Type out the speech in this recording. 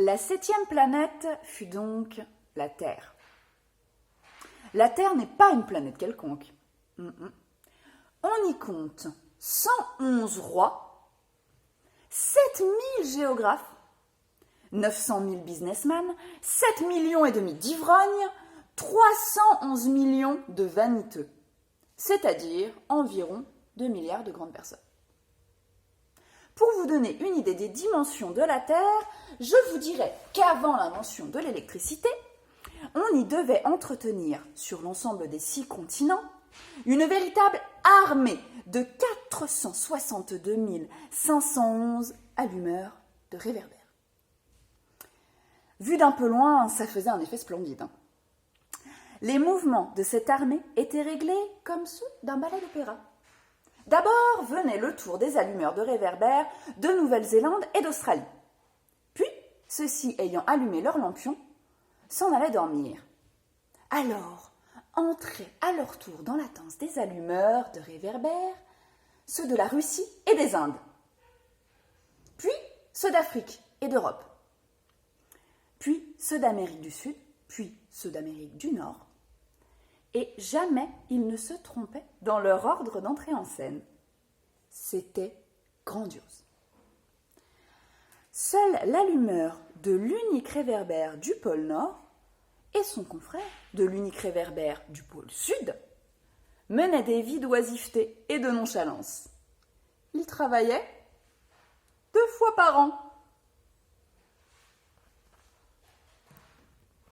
La 7e planète fut donc la Terre. La Terre n'est pas une planète quelconque. On y compte 111 rois, 7000 géographes, 900 000 businessmen, 7 millions et demi d'ivrognes, 311 millions de vaniteux, c'est-à-dire environ 2 milliards de grandes personnes. Pour vous donner une idée des dimensions de la Terre, je vous dirais qu'avant l'invention de l'électricité, on y devait entretenir sur l'ensemble des 6 continents une véritable armée de 462 511 allumeurs de réverbères. Vu d'un peu loin, ça faisait un effet splendide. Les mouvements de cette armée étaient réglés comme ceux d'un ballet d'opéra. D'abord venait le tour des allumeurs de réverbères de Nouvelle-Zélande et d'Australie. Puis, ceux-ci ayant allumé leurs lampions, s'en allaient dormir. Alors, entraient à leur tour dans la danse des allumeurs de réverbères ceux de la Russie et des Indes. Puis, ceux d'Afrique et d'Europe. Puis, ceux d'Amérique du Sud, puis ceux d'Amérique du Nord. Et jamais ils ne se trompaient dans leur ordre d'entrée en scène. C'était grandiose. Seul l'allumeur de l'unique réverbère du pôle Nord et son confrère de l'unique réverbère du pôle Sud menaient des vies d'oisiveté et de nonchalance. Ils travaillaient 2 fois par an.